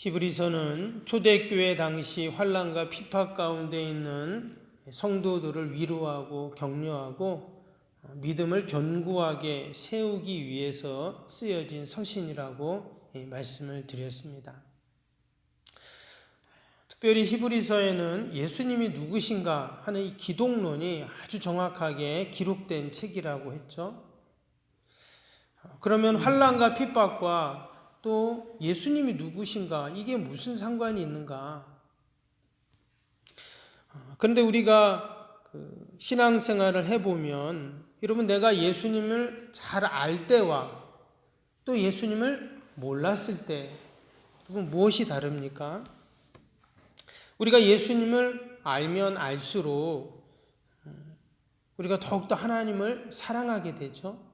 히브리서는 초대교회 당시 환난과 핍박 가운데 있는 성도들을 위로하고 격려하고 믿음을 견고하게 세우기 위해서 쓰여진 서신이라고 말씀을 드렸습니다. 특별히 히브리서에는 예수님이 누구신가 하는 이 기독론이 아주 정확하게 기록된 책이라고 했죠. 그러면 환난과 핍박과 또 예수님이 누구신가, 이게 무슨 상관이 있는가? 그런데 우리가 신앙생활을 해보면, 여러분, 내가 예수님을 잘 알 때와 또 예수님을 몰랐을 때, 여러분, 무엇이 다릅니까? 우리가 예수님을 알면 알수록 우리가 더욱더 하나님을 사랑하게 되죠.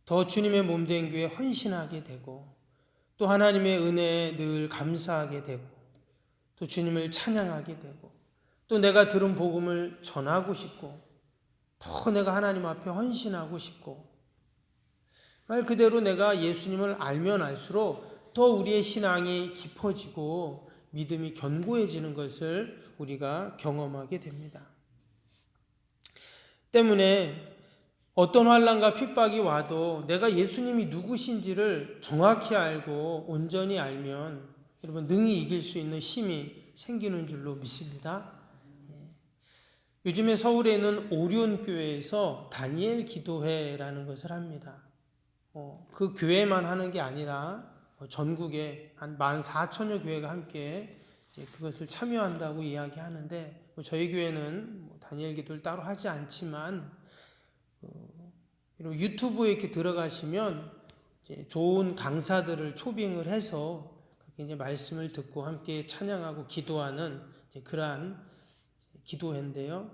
더 주님의 몸된 교회에 헌신하게 되고, 또 하나님의 은혜에 늘 감사하게 되고, 또 주님을 찬양하게 되고, 또 내가 들은 복음을 전하고 싶고, 더 내가 하나님 앞에 헌신하고 싶고, 말 그대로 내가 예수님을 알면 알수록 더 우리의 신앙이 깊어지고 믿음이 견고해지는 것을 우리가 경험하게 됩니다. 때문에 어떤 환난과 핍박이 와도 내가 예수님이 누구신지를 정확히 알고 온전히 알면 여러분 능히 이길 수 있는 힘이 생기는 줄로 믿습니다. 요즘에 서울에 있는 오리온 교회에서 다니엘 기도회라는 것을 합니다. 그 교회만 하는 게 아니라 전국에 한 14,000여 교회가 함께 그것을 참여한다고 이야기하는데, 저희 교회는 다니엘 기도를 따로 하지 않지만 유튜브에 이렇게 들어가시면 이제 좋은 강사들을 초빙을 해서 그렇게 이제 말씀을 듣고 함께 찬양하고 기도하는 그러한 기도회인데요.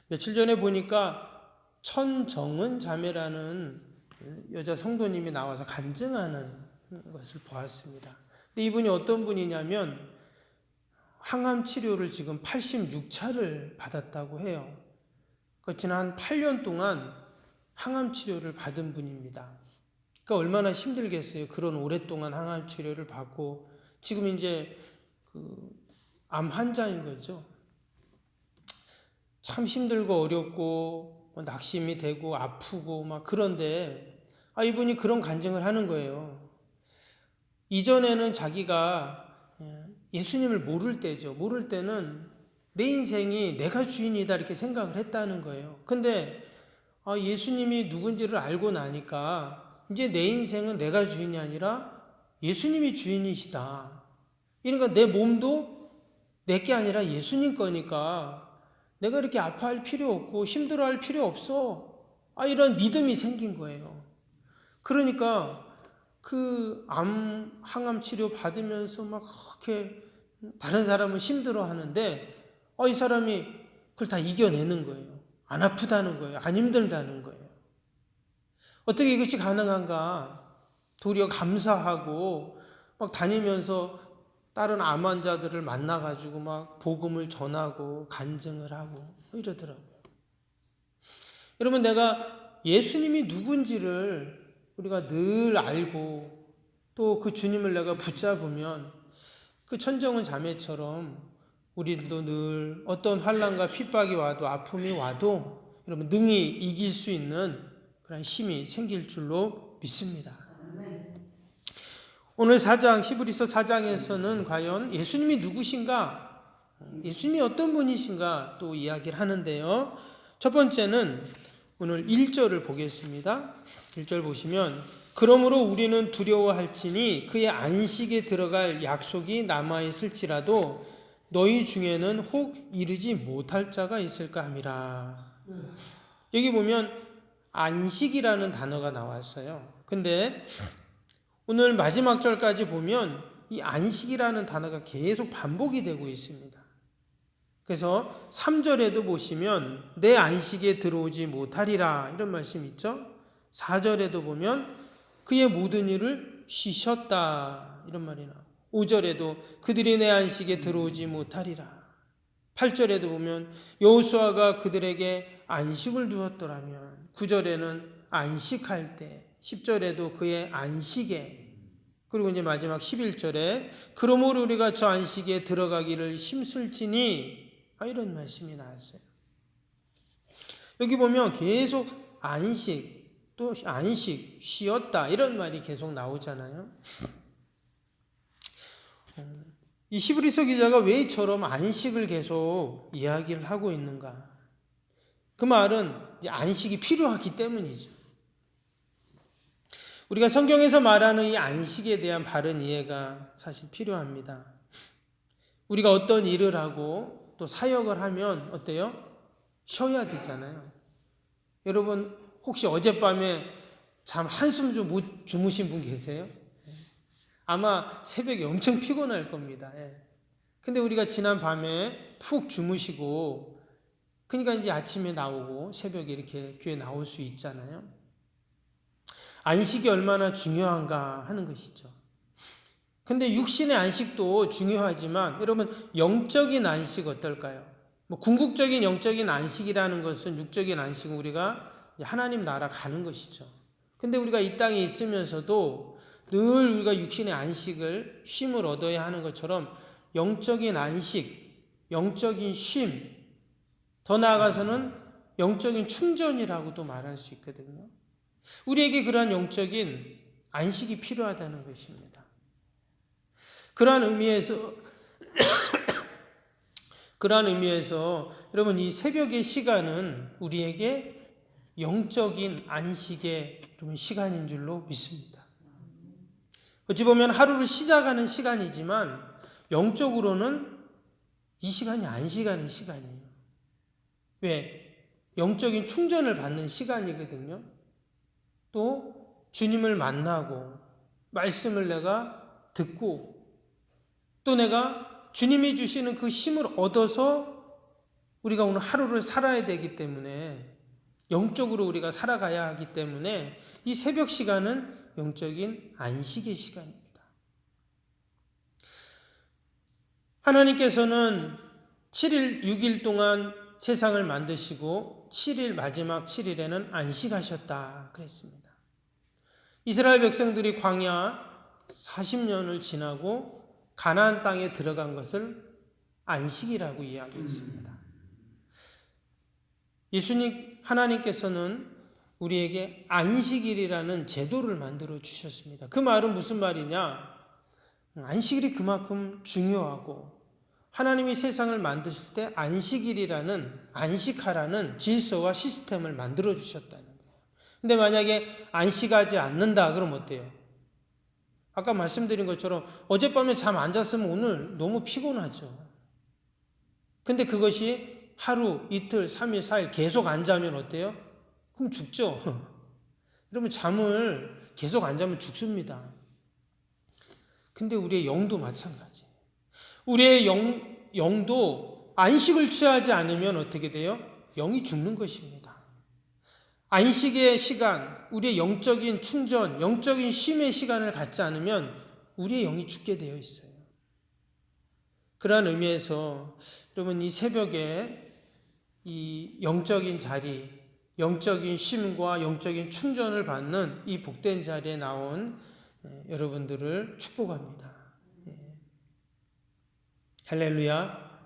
며칠 전에 보니까 천정은 자매라는 여자 성도님이 나와서 간증하는 것을 보았습니다. 근데 이분이 어떤 분이냐면 항암 치료를 지금 86차를 받았다고 해요. 지난 8년 동안 항암 치료를 받은 분입니다. 그러니까 얼마나 힘들겠어요. 그런 오랫동안 항암 치료를 받고 지금 이제 암 환자인 거죠. 참 힘들고 어렵고 낙심이 되고 아프고 막 그런데 이분이 그런 간증을 하는 거예요. 이전에는 자기가 예수님을 모를 때죠. 모를 때는 내 인생이 내가 주인이다 이렇게 생각을 했다는 거예요. 근데 예수님이 누군지를 알고 나니까 이제 내 인생은 내가 주인이 아니라 예수님이 주인이시다. 그러니까 내 몸도 내게 아니라 예수님 거니까 내가 이렇게 아파할 필요 없고 힘들어할 필요 없어. 이런 믿음이 생긴 거예요. 그러니까 그 항암 치료 받으면서 막 그렇게 다른 사람은 힘들어 하는데 이 사람이 그걸 다 이겨내는 거예요. 안 아프다는 거예요. 안 힘들다는 거예요. 어떻게 이것이 가능한가? 도리어 감사하고 막 다니면서 다른 암 환자들을 만나가지고 막 복음을 전하고 간증을 하고 이러더라고요. 여러분, 내가 예수님이 누군지를 우리가 늘 알고 또 그 주님을 내가 붙잡으면 그 천정은 자매처럼 우리도 늘 어떤 환난과 핍박이 와도 아픔이 와도 여러분 능히 이길 수 있는 그런 힘이 생길 줄로 믿습니다. 오늘 히브리서 4장에서는 과연 예수님이 누구신가, 예수님이 어떤 분이신가 또 이야기를 하는데요. 첫 번째는 오늘 1절을 보겠습니다. 1절 보시면 그러므로 우리는 두려워할지니 그의 안식에 들어갈 약속이 남아있을지라도 너희 중에는 혹 이르지 못할 자가 있을까 함이라. 여기 보면 안식이라는 단어가 나왔어요. 근데 오늘 마지막 절까지 보면 이 안식이라는 단어가 계속 반복이 되고 있습니다. 그래서 3절에도 보시면 내 안식에 들어오지 못하리라 이런 말씀이 있죠. 4절에도 보면 그의 모든 일을 쉬셨다 이런 말이 나와요. 5절에도 그들이 내 안식에 들어오지 못하리라. 8절에도 보면 여호수아가 그들에게 안식을 두었더라면, 9절에는 안식할 때, 10절에도 그의 안식에, 그리고 이제 마지막 11절에 그러므로 우리가 저 안식에 들어가기를 힘쓸지니 이런 말씀이 나왔어요. 여기 보면 계속 안식, 또 안식, 쉬었다 이런 말이 계속 나오잖아요. 이 히브리서 기자가 왜 이처럼 안식을 계속 이야기를 하고 있는가? 그 말은 이제 안식이 필요하기 때문이죠. 우리가 성경에서 말하는 이 안식에 대한 바른 이해가 사실 필요합니다. 우리가 어떤 일을 하고 또 사역을 하면 어때요? 쉬어야 되잖아요. 여러분 혹시 어젯밤에 잠 한숨 좀 못 주무신 분 계세요? 아마 새벽에 엄청 피곤할 겁니다. 근데 우리가 지난 밤에 푹 주무시고 그러니까 이제 아침에 나오고 새벽에 이렇게 교회 나올 수 있잖아요. 안식이 얼마나 중요한가 하는 것이죠. 근데 육신의 안식도 중요하지만 여러분 영적인 안식 어떨까요? 궁극적인 영적인 안식이라는 것은 육적인 안식은 우리가 하나님 나라 가는 것이죠. 근데 우리가 이 땅에 있으면서도 늘 우리가 육신의 안식을 쉼을 얻어야 하는 것처럼 영적인 안식, 영적인 쉼, 더 나아가서는 영적인 충전이라고도 말할 수 있거든요. 우리에게 그러한 영적인 안식이 필요하다는 것입니다. 그러한 의미에서 여러분 이 새벽의 시간은 우리에게 영적인 안식의 여러분 시간인 줄로 믿습니다. 어찌 보면 하루를 시작하는 시간이지만 영적으로는 이 시간이 안식하는 시간이에요. 왜? 영적인 충전을 받는 시간이거든요. 또 주님을 만나고 말씀을 내가 듣고 또 내가 주님이 주시는 그 힘을 얻어서 우리가 오늘 하루를 살아야 되기 때문에 영적으로 우리가 살아가야 하기 때문에 이 새벽 시간은 영적인 안식의 시간입니다. 하나님께서는 7일, 6일 동안 세상을 만드시고 7일 마지막 7일에는 안식하셨다 그랬습니다. 이스라엘 백성들이 광야 40년을 지나고 가나안 땅에 들어간 것을 안식이라고 이야기했습니다. 예수님 하나님께서는 우리에게 안식일이라는 제도를 만들어 주셨습니다. 그 말은 무슨 말이냐? 안식일이 그만큼 중요하고 하나님이 세상을 만드실 때 안식일이라는 안식하라는 질서와 시스템을 만들어 주셨다는 거예요. 근데 만약에 안식하지 않는다 그러면 어때요? 아까 말씀드린 것처럼 어젯밤에 잠 안 잤으면 오늘 너무 피곤하죠. 근데 그것이 하루, 이틀, 3일, 4일 계속 안 자면 어때요? 그럼 죽죠. 여러분 잠을 계속 안 자면 죽습니다. 근데 우리의 영도 마찬가지. 우리의 영도 안식을 취하지 않으면 어떻게 돼요? 영이 죽는 것입니다. 안식의 시간, 우리의 영적인 충전, 영적인 쉼의 시간을 갖지 않으면 우리의 영이 죽게 되어 있어요. 그러한 의미에서 여러분 이 새벽에 이 영적인 자리, 영적인 쉼과 영적인 충전을 받는 이 복된 자리에 나온 여러분들을 축복합니다. 할렐루야.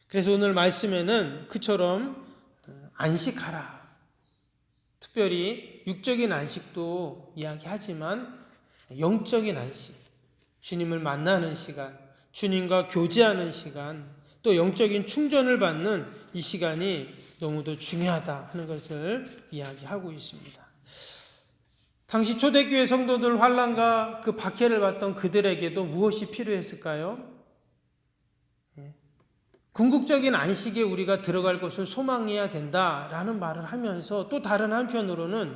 그래서 오늘 말씀에는 그처럼 안식하라. 특별히 육적인 안식도 이야기하지만 영적인 안식, 주님을 만나는 시간, 주님과 교제하는 시간, 또 영적인 충전을 받는 이 시간이 너무도 중요하다 하는 것을 이야기하고 있습니다. 당시 초대교회 성도들 환난과 그 박해를 받던 그들에게도 무엇이 필요했을까요? 궁극적인 안식에 우리가 들어갈 것을 소망해야 된다라는 말을 하면서 또 다른 한편으로는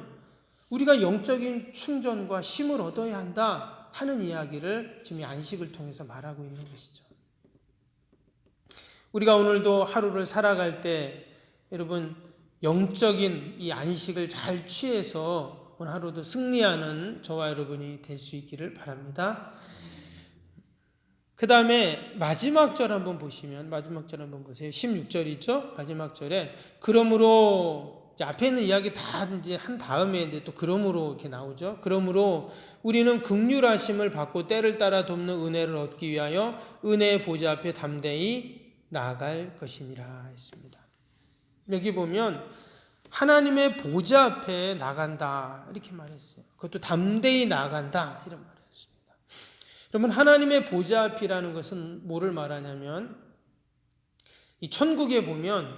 우리가 영적인 충전과 쉼을 얻어야 한다 하는 이야기를 지금 이 안식을 통해서 말하고 있는 것이죠. 우리가 오늘도 하루를 살아갈 때 여러분 영적인 이 안식을 잘 취해서 오늘 하루도 승리하는 저와 여러분이 될 수 있기를 바랍니다. 그 다음에 마지막 절 한번 보시면 마지막 절 한번 보세요. 16절이죠. 마지막 절에 그러므로 이제 앞에 있는 이야기 다 이제 한 다음에 이제 또 그러므로 이렇게 나오죠. 그러므로 우리는 긍휼하심을 받고 때를 따라 돕는 은혜를 얻기 위하여 은혜의 보좌 앞에 담대히 나아갈 것이니라 했습니다. 여기 보면 하나님의 보좌 앞에 나간다 이렇게 말했어요. 그것도 담대히 나아간다 이런 말을 했습니다. 여러분, 하나님의 보좌 앞이라는 것은 뭐를 말하냐면, 이 천국에 보면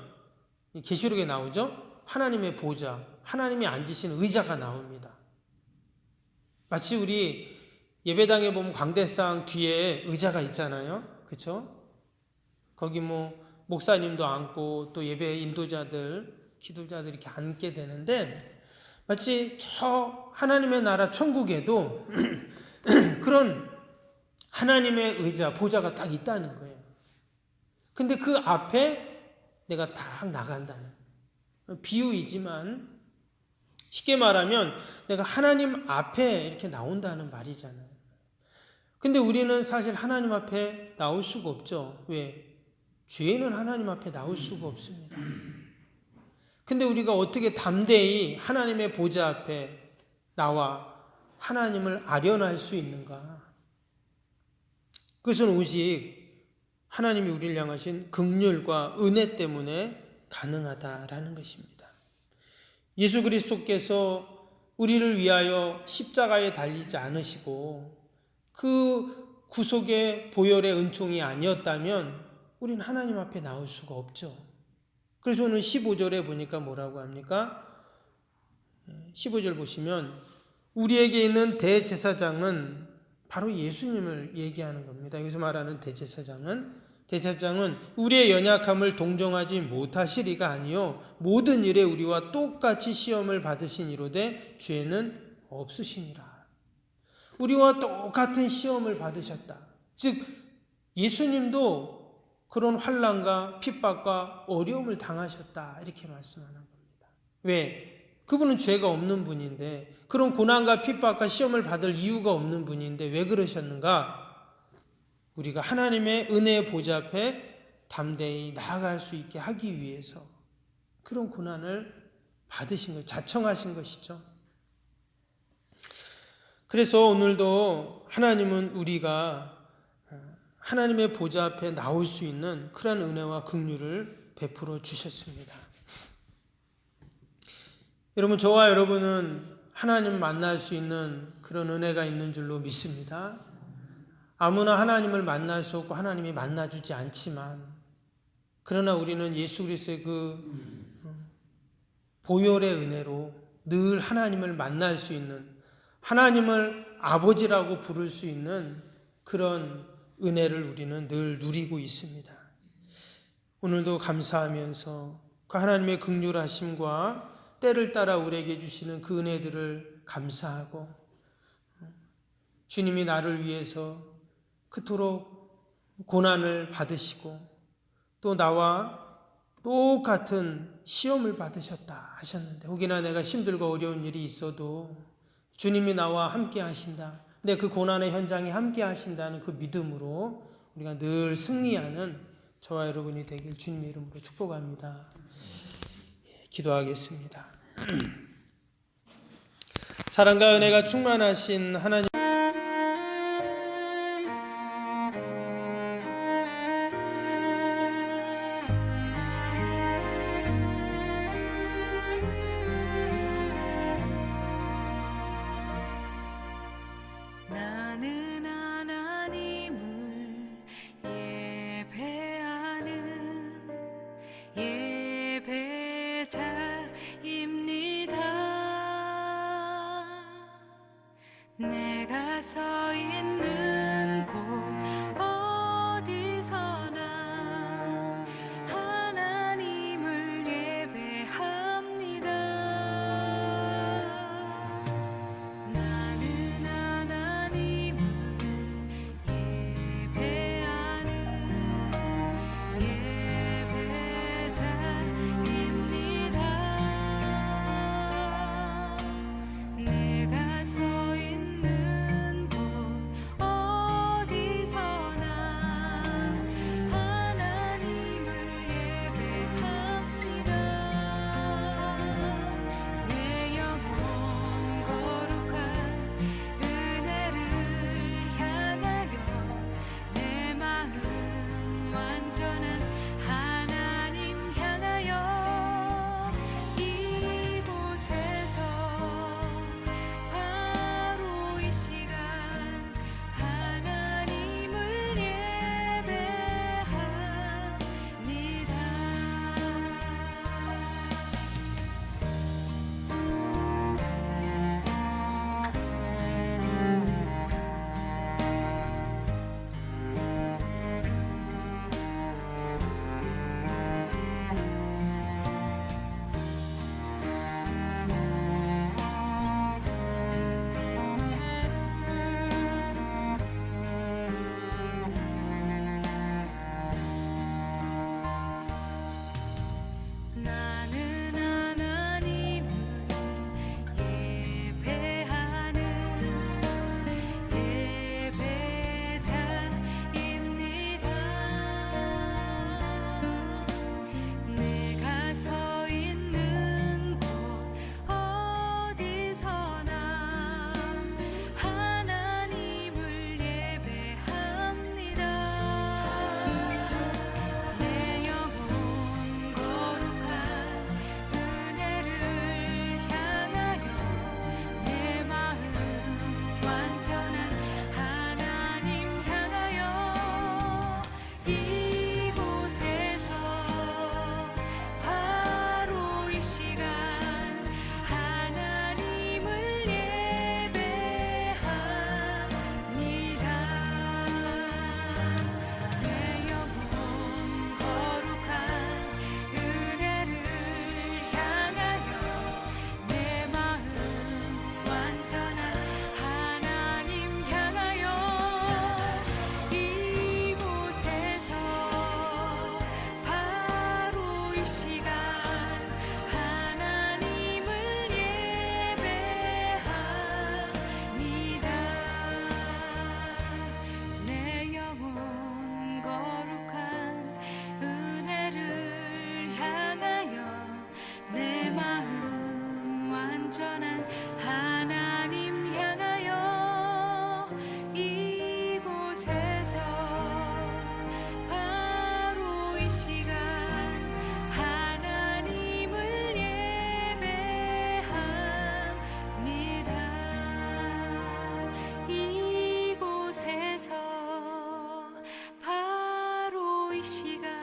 계시록에 나오죠. 하나님의 보좌, 하나님이 앉으신 의자가 나옵니다. 마치 우리 예배당에 보면 광대상 뒤에 의자가 있잖아요. 그렇죠? 거기 뭐 목사님도 앉고 또 예배 인도자들, 기도자들 이렇게 앉게 되는데, 마치 저 하나님의 나라 천국에도 그런 하나님의 의자, 보좌가 딱 있다는 거예요. 근데 그 앞에 내가 딱 나간다는 비유이지만, 쉽게 말하면 내가 하나님 앞에 이렇게 나온다는 말이잖아요. 근데 우리는 사실 하나님 앞에 나올 수가 없죠. 왜? 죄인은 하나님 앞에 나올 수가 없습니다. 근데 우리가 어떻게 담대히 하나님의 보좌 앞에 나와 하나님을 아련할 수 있는가? 그것은 오직 하나님이 우리를 향하신 긍휼과 은혜 때문에 가능하다라는 것입니다. 예수 그리스도께서 우리를 위하여 십자가에 달리지 않으시고 그 구속의 보혈의 은총이 아니었다면 우리는 하나님 앞에 나올 수가 없죠. 그래서 오늘 15절에 보니까 뭐라고 합니까? 15절 보시면 우리에게 있는 대제사장은 바로 예수님을 얘기하는 겁니다. 여기서 말하는 대제사장은 우리의 연약함을 동정하지 못하시리가 아니요 모든 일에 우리와 똑같이 시험을 받으신 이로되 죄는 없으시니라. 우리와 똑같은 시험을 받으셨다. 즉 예수님도 그런 환난과 핍박과 어려움을 당하셨다 이렇게 말씀하는 겁니다. 왜? 그분은 죄가 없는 분인데, 그런 고난과 핍박과 시험을 받을 이유가 없는 분인데 왜 그러셨는가? 우리가 하나님의 은혜의 보좌 앞에 담대히 나아갈 수 있게 하기 위해서 그런 고난을 받으신 것, 자청하신 것이죠. 그래서 오늘도 하나님은 우리가 하나님의 보좌 앞에 나올 수 있는 그런 은혜와 긍휼을 베풀어 주셨습니다. 여러분, 저와 여러분은 하나님 만날 수 있는 그런 은혜가 있는 줄로 믿습니다. 아무나 하나님을 만날 수 없고 하나님이 만나주지 않지만, 그러나 우리는 예수 그리스도의 그 보혈의 은혜로 늘 하나님을 만날 수 있는, 하나님을 아버지라고 부를 수 있는 그런 은혜를 우리는 늘 누리고 있습니다. 오늘도 감사하면서 그 하나님의 긍휼하심과 때를 따라 우리에게 주시는 그 은혜들을 감사하고, 주님이 나를 위해서 그토록 고난을 받으시고 또 나와 똑같은 시험을 받으셨다 하셨는데, 혹이나 내가 힘들고 어려운 일이 있어도 주님이 나와 함께 하신다, 내 그 고난의 현장에 함께 하신다는 그 믿음으로 우리가 늘 승리하는 저와 여러분이 되길 주님의 이름으로 축복합니다. 기도하겠습니다. 사랑과 은혜가 충만하신 하나님, 나는 하나님을 예배하는 예배자입니다. 내가 서 있는 곳 어디서나 하나님을 예배합니다. 나는 하나님을 예배하는 예배자입니다. 이 시간